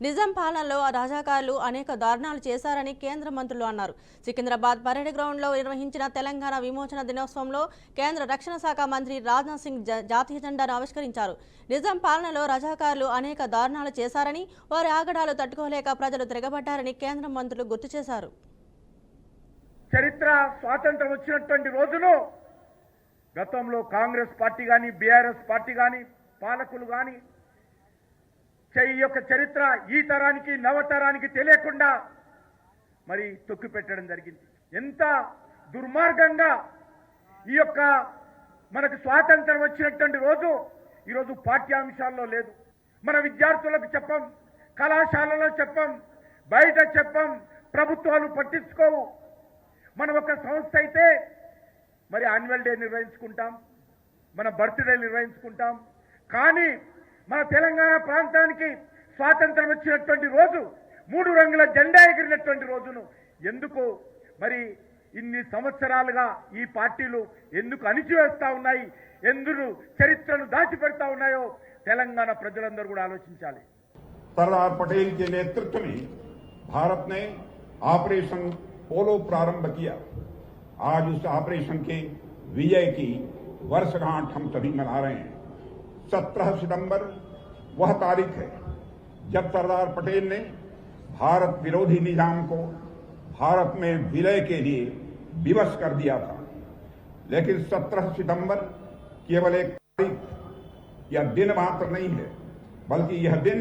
నిజాం పాలనలో రజాకార్లు అనేక దారుణాలు చేశారని కేంద్ర మంత్రులు అన్నారు. సికింద్రాబాద్ పరేడ్ గ్రౌండ్లో నిర్వహించిన తెలంగాణ విమోచన దినోత్సవంలో కేంద్ర రక్షణ శాఖ మంత్రి రాజ్నాథ్ సింగ్ జాతీయ జెండాను ఆవిష్కరించారు. నిజాం పాలనలో రజాకార్లు అనేక దారుణాలు చేశారని, వారి ఆగడాలు తట్టుకోలేక ప్రజలు తిరగబడ్డారని కేంద్ర మంత్రులు గుర్తు చేశారు. చరిత్ర స్వాతంత్రం వచ్చినటువంటి రోజును గతంలో కాంగ్రెస్ పార్టీ కానీ బీఆర్ఎస్ పార్టీ కానీ పాలకులు కానీ ఈ యొక్క చరిత్ర ఈ తరానికి నవతరానికి తెలియకుండా మరి తొక్కి పెట్టడం జరిగింది. ఎంత దుర్మార్గంగా ఈ యొక్క మనకు స్వాతంత్రం వచ్చినటువంటి రోజు ఈరోజు పాఠ్యాంశాల్లో లేదు. మన విద్యార్థులకు చెప్పం, కళాశాలలో చెప్పం, బయట చెప్పం, ప్రభుత్వాలు పట్టించుకోవు. మనం ఒక సంస్థ అయితే మరి యాన్యువల్ డే నిర్వహించుకుంటాం, మన బర్త్డే నిర్వహించుకుంటాం. కానీ మన తెలంగాణ ప్రాంతానికి స్వాతంత్రం వచ్చినటువంటి రోజు, 3 రంగుల జెండా ఎగిరినటువంటి రోజును ఎందుకు మరి ఇన్ని సంవత్సరాలుగా ఈ పార్టీలు ఎందుకు అణిచివేస్తా ఉన్నాయి, ఎందుకు చరిత్రను దాచిపెడతా ఉన్నాయో తెలంగాణ ప్రజలందరూ కూడా ఆలోచించాలి. सरदार पटेल के नेतृत्व में भारत ने ऑपरेशन पोलो प्रारंभ किया. आज उस ऑपरेशन के विजय की वर्षगांठ हम सभी मना रहे हैं. 17 सितंबर वह तारीख है जब सरदार पटेल ने भारत विरोधी निजाम को भारत में विलय के लिए विवश कर दिया था. लेकिन 17 सितंबर केवल एक तारीख या दिन मात्र नहीं है, बल्कि यह दिन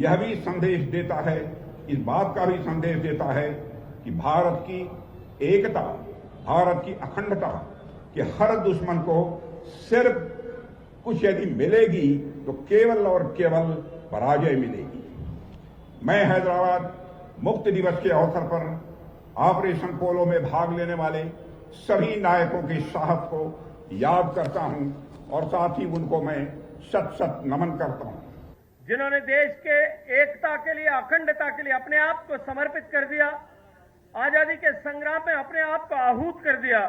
यह भी संदेश देता है, इस बात का भी संदेश देता है कि भारत की एकता, भारत की अखंडता कि हर दुश्मन को सिर्फ कुछ यदि मिलेगी तो केवल और केवल पराजय मिलेगी. मैं हैदराबाद मुक्ति दिवस के अवसर पर ऑपरेशन पोलो में भाग लेने वाले सभी नायकों के साहस को याद करता हूं और साथ ही उनको मैं शत शत नमन करता हूं. जिन्होंने देश के एकता के लिए, अखंडता के लिए अपने आप को समर्पित कर दिया, आजादी के संग्राम में अपने आप को आहूत कर दिया,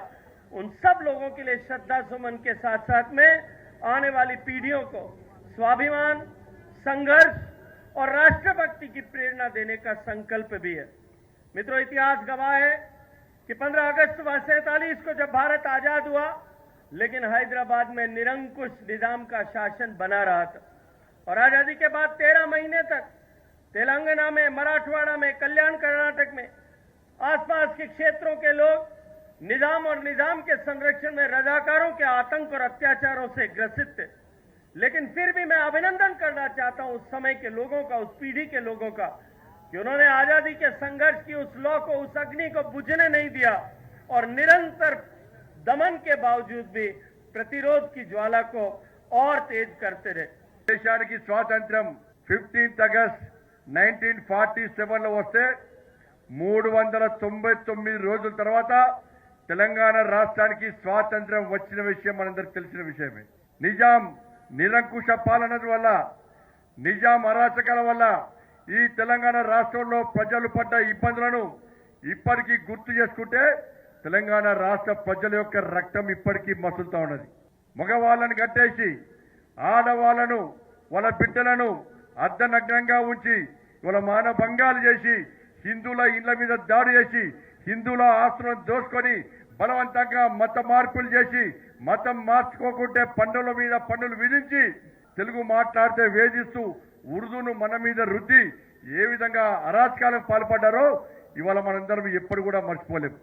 उन सब लोगों के लिए श्रद्धा सुमन के साथ साथ में आने वाली पीढ़ियों को स्वाभिमान, संघर्ष और राष्ट्रभक्ति की प्रेरणा देने का संकल्प भी है. मित्रों, इतिहास गवाह है कि 15 अगस्त 1947 को जब भारत आजाद हुआ, लेकिन हैदराबाद में निरंकुश निजाम का शासन बना रहा था. और आजादी के बाद 13 महीने तक तेलंगाना में, मराठवाड़ा में, कल्याण कर्नाटक में, आसपास के क्षेत्रों के लोग निजाम और निजाम के संरक्षण में रजाकारों के आतंक और अत्याचारों से ग्रसित थे. लेकिन फिर भी मैं अभिनंदन करना चाहता हूं उस समय के लोगों का, उस पीढ़ी के लोगों का, कि उन्होंने आजादी के संघर्ष की उस लौ को, उस अग्नि को बुझने नहीं दिया और निरंतर दमन के बावजूद भी प्रतिरोध की ज्वाला को और तेज करते रहे. దేశానికి స్వాతంత్రం 15 ఆగస్ట్ 1947లో వస్తే 399 రోజుల తర్వాత తెలంగాణ రాష్ట్రానికి స్వాతంత్రం వచ్చిన విషయం మనందరికీ తెలిసిన విషయమే. నిజాం నిరంకుశ పాలన వల్ల, నిజాం అరాచకాల వల్ల ఈ తెలంగాణ రాష్ట్రంలో ప్రజలు పడ్డ ఇబ్బందులను ఇప్పటికీ గుర్తు చేసుకుంటే తెలంగాణ రాష్ట్ర ప్రజల యొక్క రక్తం ఇప్పటికీ మసులుతా ఉన్నది. మగవాళ్ళని కట్టేసి, ఆడవాళ్లను, వాళ్ళ బిడ్డలను అర్ధనగ్నంగా ఉంచి, వాళ్ళ మానభంగాలు చేసి, హిందువుల ఇళ్ల మీద దాడి చేసి, హిందువుల ఆస్తులను దోసుకొని బలవంతంగా మత మార్పులు చేసి, మతం మార్చుకోకుంటే పన్నుల మీద పన్నులు విధించి, తెలుగు మాట్లాడితే వేధిస్తూ ఉర్దూను మన మీద రుద్ది ఏ విధంగా అరాచకాలకు పాల్పడ్డారో ఇవాళ మనందరం ఎప్పుడు కూడా మర్చిపోలేం.